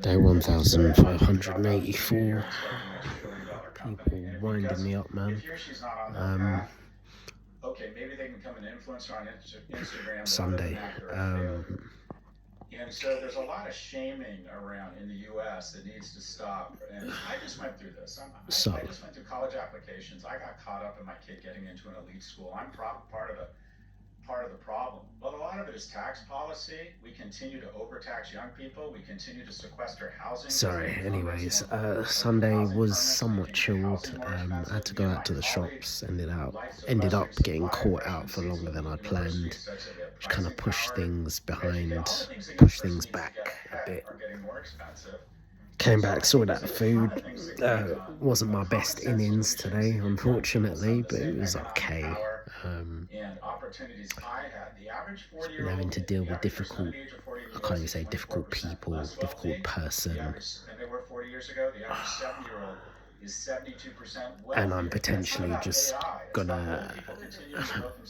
Day 1584. People winding me up, man. Sunday. And so there's a lot of shaming around in the U.S. that needs to stop. And I just went through this. I just went through college applications. I got caught up in my kid getting into an elite school. I'm part of the problem. But a lot of it is tax policy. We continue to overtax young people. We continue to sequester housing. Anyways, Sunday was somewhat chilled. I had to go out to the shops. Ended up getting caught out for longer than I planned. Just kind of pushed things back a bit. Came back, saw that food. Wasn't my best innings today, unfortunately, but it was okay. Been having to deal with difficult people, difficult person. And I'm potentially just gonna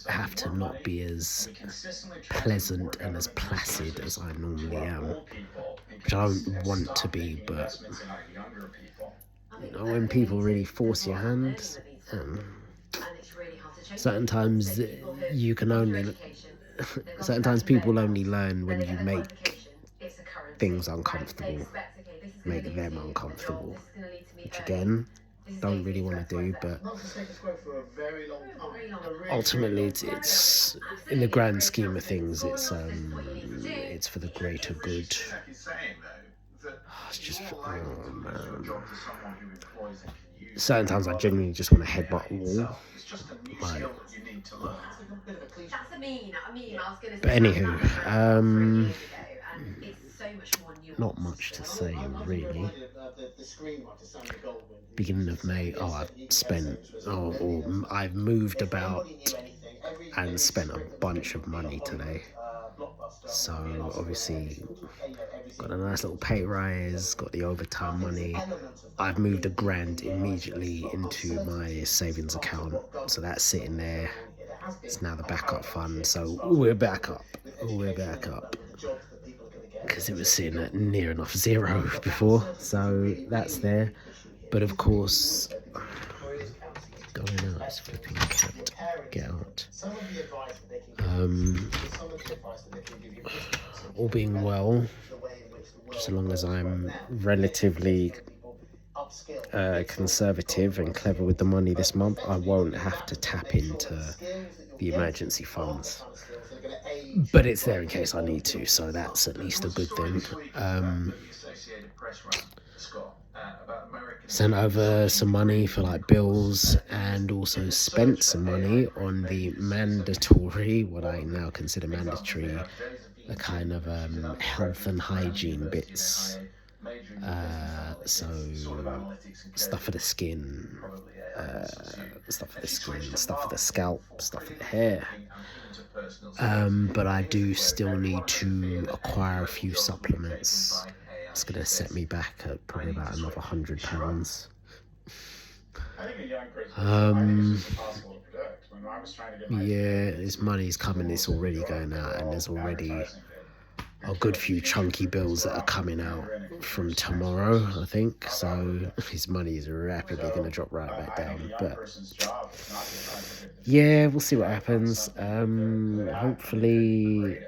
have to not be as pleasant and as placid as I normally am, which I don't want to be, but you know, when people really force your hand, certain times people only learn when you make things uncomfortable, make them uncomfortable, which again, don't really want to do, but ultimately it's in the grand scheme of things, it's for the greater good. It's just, oh man. Certain times I genuinely just want to headbutt a wall. But anywho, not much to say really. Beginning of May, I've moved about and spent a bunch of money today. So obviously got a nice little pay rise, got the overtime money. I've moved $1,000 immediately into my savings account, so that's sitting there. It's now the backup fund, so we're back up, because it was sitting at near enough zero before, so that's there. But of course, going out is flipping get out. All being well, so long as I'm relatively conservative and clever with the money this month, I won't have to tap into the emergency funds. But it's there in case I need to, so that's at least a good thing. Sent over some money for like bills, and also spent some money on the mandatory, what I now consider mandatory, the kind of health and hygiene bits. So stuff for the skin, stuff for the scalp, stuff for the hair. But I do still need to acquire a few supplements. It's going to set me back at probably about another £100. Yeah, this money's coming, it's already going out, and there's already a good few chunky bills that are coming out from tomorrow, I think. So his money is rapidly going to drop right back down. But yeah, we'll see what happens. Hopefully,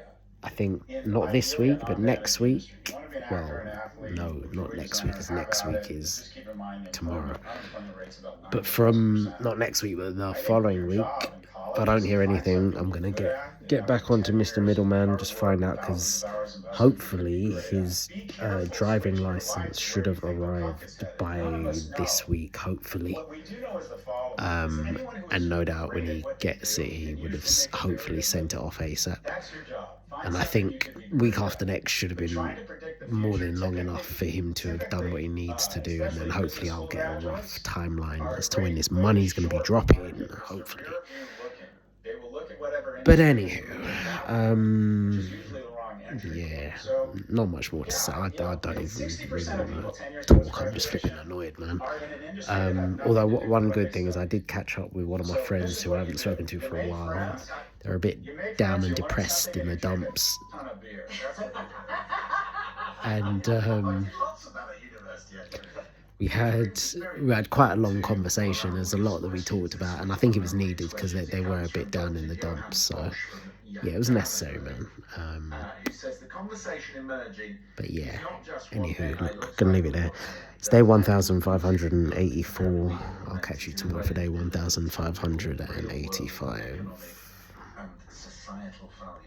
I think not this week, but next week. Well, no, not next week, because next week is tomorrow. But from not next week, but the following week, if I don't hear anything, I'm going to get back onto Mr. Middleman, just find out, because hopefully his driving license should have arrived by this week, hopefully. And no doubt when he gets it, he would have hopefully sent it off ASAP. And I think week after next should have been more than long enough for him to have done what he needs to do, and then hopefully I'll get a rough timeline as to when this money's going to be dropping, hopefully. But anywho, yeah, not much more to say. I don't even really want to talk. I'm just flipping annoyed, man. Although one good thing is I did catch up with one of my friends who I haven't spoken to for a while. They're a bit down and depressed in the dumps. and Lots about a university, actually. we had quite a long conversation. There's a lot that we talked about, and I think it was needed because they were a bit down in the dumps. So yeah, it was necessary, man. Who says the conversation emerging. But yeah, anywho, look, gonna leave it there. It's day 1584. I'll catch you tomorrow for day 1585. And societal values.